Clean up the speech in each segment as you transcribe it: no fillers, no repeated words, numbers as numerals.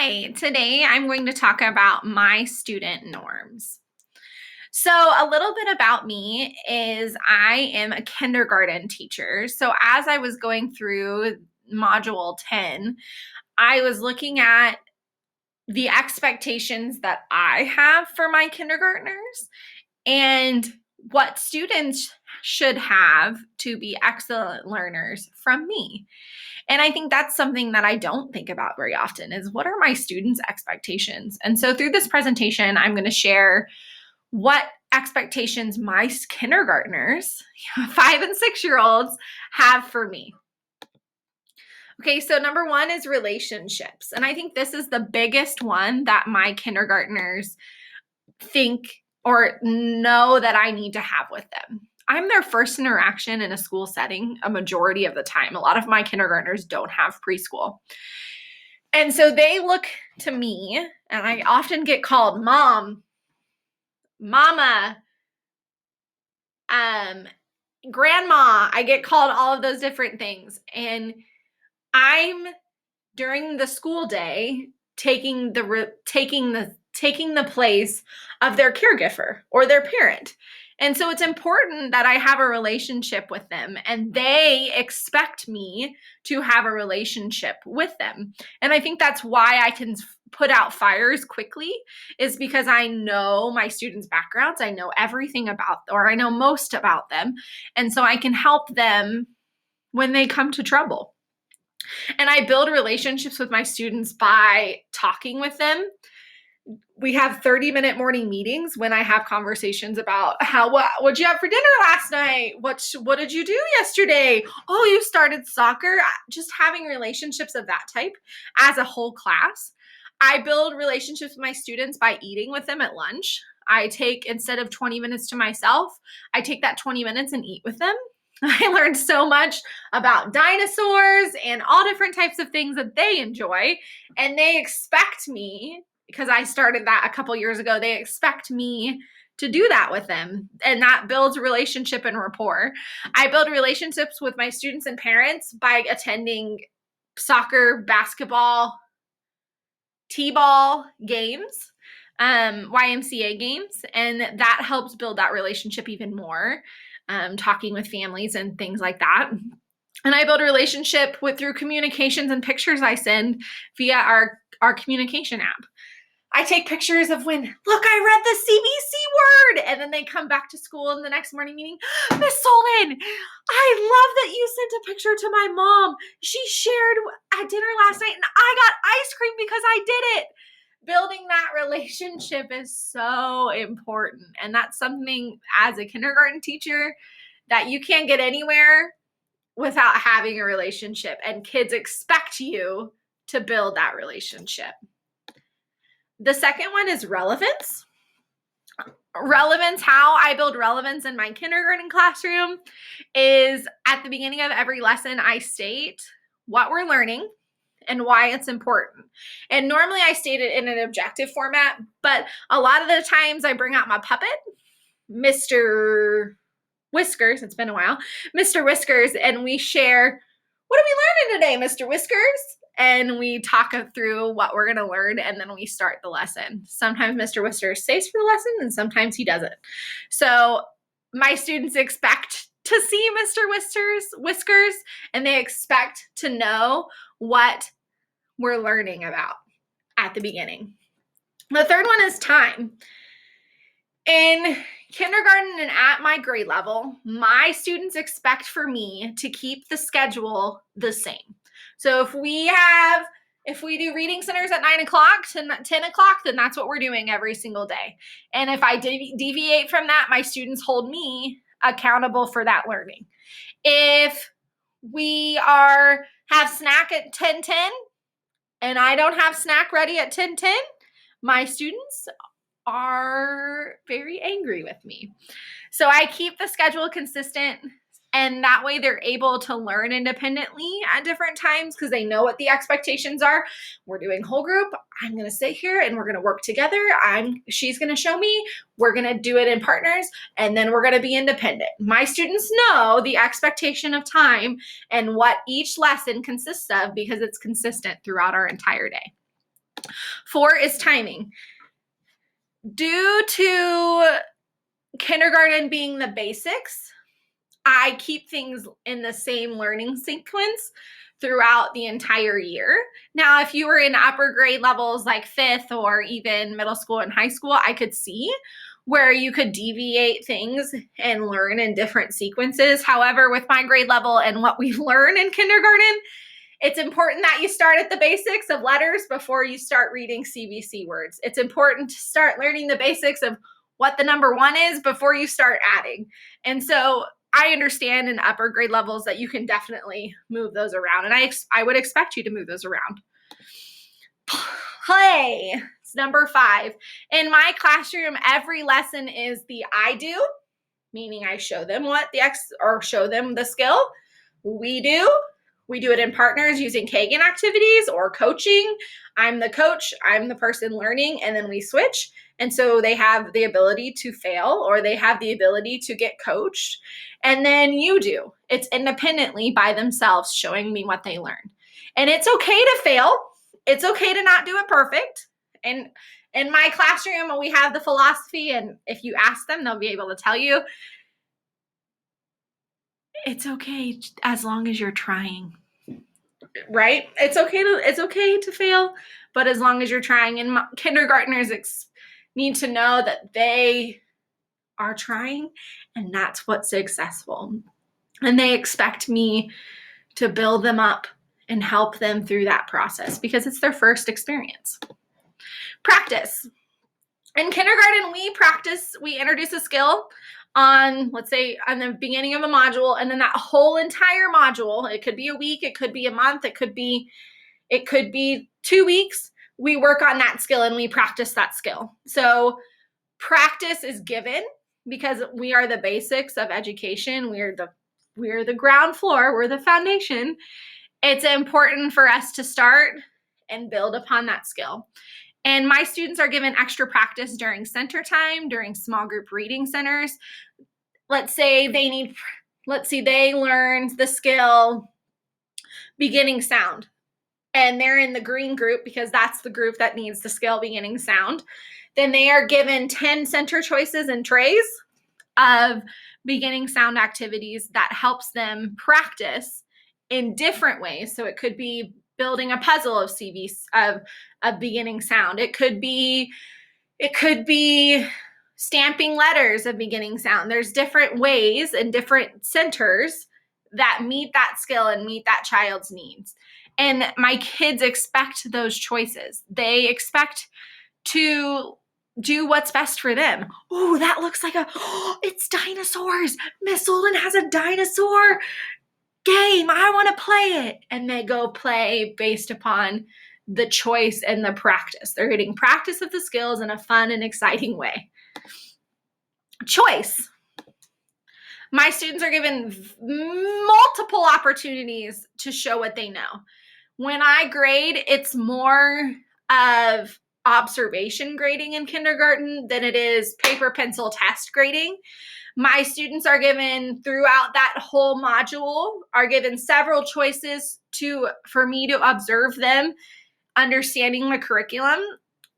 Hi, today I'm going to talk about my student norms. So, a little bit about me is I am a kindergarten teacher. So, as I was going through module 10, I was looking at the expectations that I have for my kindergartners and what students should have to be excellent learners from me. And I think that's something that I don't think about very often is what are my students' expectations? And so through this presentation, I'm going to share what expectations my kindergartners, 5 and 6-year-olds, have for me. Okay, so number one is relationships. And I think this is the biggest one that my kindergartners think or know that I need to have with them. I'm their first interaction in a school setting a majority of the time. A lot of my kindergartners don't have preschool. And so they look to me, and I often get called mom, mama, grandma. I get called all of those different things. And I'm during the school day taking the place of their caregiver or their parent. And so it's important that I have a relationship with them and they expect me to have a relationship with them. And I think that's why I can put out fires quickly is because I know my students' backgrounds. I know everything about, or I know most about them. And so I can help them when they come to trouble. And I build relationships with my students by talking with them. We have 30-minute morning meetings when I have conversations about what'd you have for dinner last night? What did you do yesterday? Oh, you started soccer. Just having relationships of that type as a whole class. I build relationships with my students by eating with them at lunch. I take, instead of 20 minutes to myself, I take that 20 minutes and eat with them. I learned so much about dinosaurs and all different types of things that they enjoy. And they expect me, because I started that a couple years ago, they expect me to do that with them. And that builds relationship and rapport. I build relationships with my students and parents by attending soccer, basketball, t-ball games, YMCA games. And that helps build that relationship even more. Talking with families and things like that. And I build a relationship through communications and pictures I send via our communication app. I take pictures of when, look, I read the CBC word. And then they come back to school in the next morning meeting. Miss Soldan, I love that you sent a picture to my mom. She shared at dinner last night and I got ice cream because I did it. Building that relationship is so important. And that's something as a kindergarten teacher that you can't get anywhere without having a relationship. And kids expect you to build that relationship. The second one is relevance. Relevance, how I build relevance in my kindergarten classroom is at the beginning of every lesson, I state what we're learning and why it's important. And normally I state it in an objective format, but a lot of the times I bring out my puppet, Mr. Whiskers, it's been a while, Mr. Whiskers, and we share, what are we learning today, Mr. Whiskers? And we talk through what we're going to learn, and then we start the lesson. Sometimes Mr. Whiskers stays for the lesson, and sometimes he doesn't. So my students expect to see Mr. Whiskers, and they expect to know what we're learning about at the beginning. The third one is time. In kindergarten and at my grade level, my students expect for me to keep the schedule the same. So if we do reading centers at 9 o'clock to 10 o'clock, then that's what we're doing every single day. And if I deviate from that, my students hold me accountable for that learning. If we have snack at 10:10 and I don't have snack ready at 10:10, my students are very angry with me. So I keep the schedule consistent, and that way they're able to learn independently at different times because they know what the expectations are. We're doing whole group. I'm going to sit here and we're going to work together. She's going to show me. We're going to do it in partners, and then we're going to be independent. My students know the expectation of time and what each lesson consists of because it's consistent throughout our entire day. 4 is timing. Due to kindergarten being the basics, I keep things in the same learning sequence throughout the entire year. Now, if you were in upper grade levels like 5th or even middle school and high school, I could see where you could deviate things and learn in different sequences. However, with my grade level and what we learn in kindergarten, it's important that you start at the basics of letters before you start reading CVC words. It's important to start learning the basics of what the number 1 is before you start adding. And so I understand in upper grade levels that you can definitely move those around. And I would expect you to move those around. Play. It's number 5. In my classroom, every lesson is the I do, meaning I show them show them the skill. We do it in partners using Kagan activities or coaching. I'm the coach, I'm the person learning, and then we switch. And so they have the ability to fail or they have the ability to get coached. And then you do. It's independently by themselves showing me what they learned. And it's okay to fail. It's okay to not do it perfect. And in my classroom, we have the philosophy, and if you ask them, they'll be able to tell you, it's okay as long as you're trying. Right? It's okay to fail, but as long as you're trying. And kindergartners need to know that they are trying, and that's what's successful. And they expect me to build them up and help them through that process because it's their first experience. Practice. In kindergarten, we introduce a skill on, let's say, on the beginning of a module, and then that whole entire module, it could be a week, it could be a month, it could be 2 weeks, we work on that skill and we practice that skill. So practice is given because we are the basics of education. We're the ground floor, we're the foundation. It's important for us to start and build upon that skill. And my students are given extra practice during center time, during small group reading centers. Let's say they learned the skill beginning sound, and they're in the green group because that's the group that needs the skill beginning sound. Then they are given 10 center choices and trays of beginning sound activities that helps them practice in different ways. So it could be building a puzzle of of beginning sound. It could be stamping letters of beginning sound. There's different ways and different centers that meet that skill and meet that child's needs. And my kids expect those choices. They expect to do what's best for them. Oh, that looks like it's dinosaurs. Miss Soldan has a dinosaur game. I want to play it. And they go play based upon the choice and the practice. They're getting practice of the skills in a fun and exciting way. Choice. My students are given multiple opportunities to show what they know. When I grade, it's more of observation grading in kindergarten than it is paper pencil test grading. My students are given throughout that whole module are given several choices for me to observe them understanding the curriculum.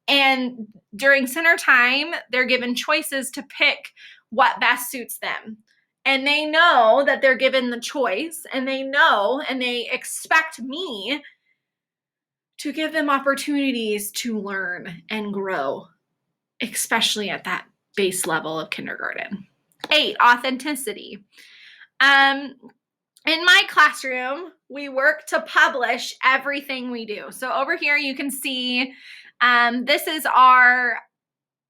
And during center time, they're given choices to pick what best suits them. And they know that they're given the choice, and they know and they expect me to give them opportunities to learn and grow, especially at that base level of kindergarten. 8, authenticity. In my classroom, we work to publish everything we do. So over here, you can see this is our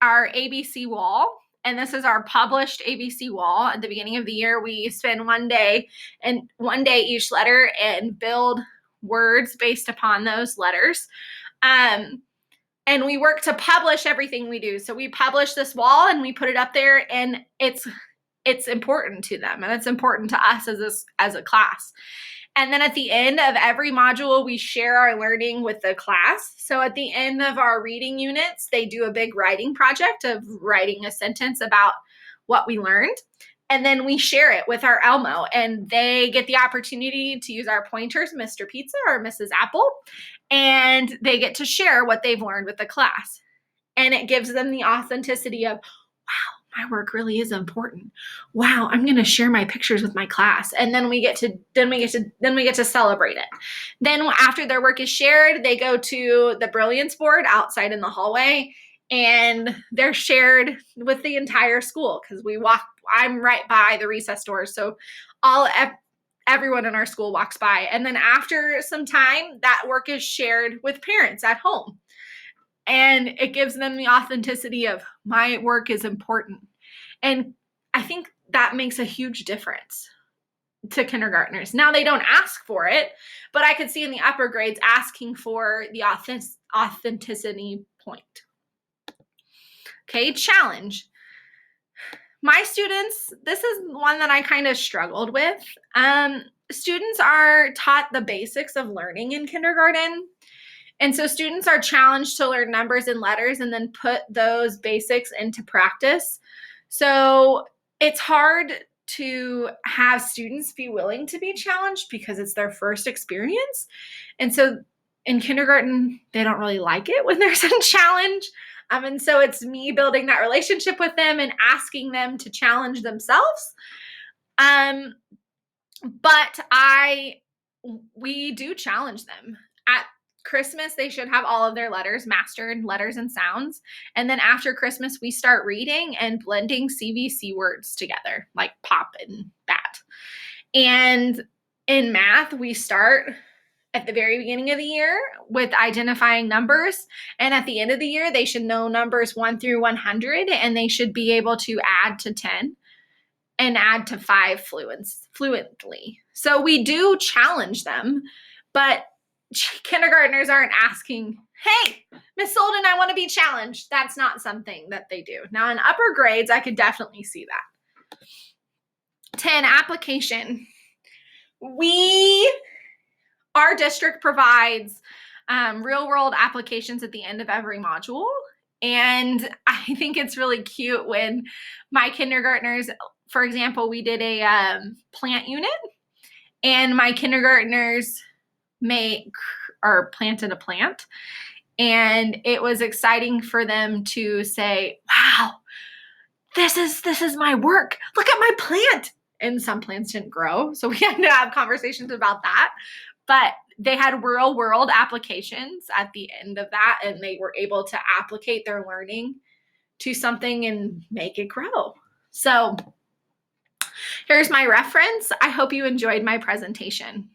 ABC wall, and this is our published ABC wall. At the beginning of the year, we spend one day each letter and build words based upon those letters. And we work to publish everything we do. So we publish this wall and we put it up there, and it's important to them, and it's important to us as a class. And then at the end of every module, we share our learning with the class. So at the end of our reading units, they do a big writing project of writing a sentence about what we learned. And then we share it with our Elmo, and they get the opportunity to use our pointers, Mr. Pizza or Mrs. Apple, and they get to share what they've learned with the class. And it gives them the authenticity of, wow, my work really is important. Wow, I'm going to share my pictures with my class. And then we get to celebrate it. Then after their work is shared, they go to the Brilliance board outside in the hallway, and they're shared with the entire school because I'm right by the recess doors. So everyone in our school walks by. And then after some time, that work is shared with parents at home. And it gives them the authenticity of, my work is important. And I think that makes a huge difference to kindergartners. Now, they don't ask for it, but I could see in the upper grades asking for the authenticity point. Okay, challenge. My students, this is one that I kind of struggled with. Students are taught the basics of learning in kindergarten. And so students are challenged to learn numbers and letters and then put those basics into practice. So it's hard to have students be willing to be challenged because it's their first experience. And so in kindergarten, they don't really like it when there's a challenge. And so it's me building that relationship with them and asking them to challenge themselves. But we do challenge them. At Christmas, they should have all of their letters mastered, letters and sounds. And then after Christmas, we start reading and blending CVC words together, like pop and bat. And in math, we start at the very beginning of the year with identifying numbers. And at the end of the year, they should know numbers 1 through 100, and they should be able to add to 10 and add to 5 fluently. So we do challenge them, but kindergartners aren't asking, hey, Miss Soldan, I want to be challenged. That's not something that they do. Now, in upper grades, I could definitely see that. 10, application. Our district provides real-world applications at the end of every module. And I think it's really cute when my kindergartners, for example, we did a plant unit, and my kindergartners planted a plant, and it was exciting for them to say, wow, this is my work. Look at my plant. And some plants didn't grow, so we had to have conversations about that. But they had real world applications at the end of that, and they were able to applicate their learning to something and make it grow. So here's my reference. I hope you enjoyed my presentation.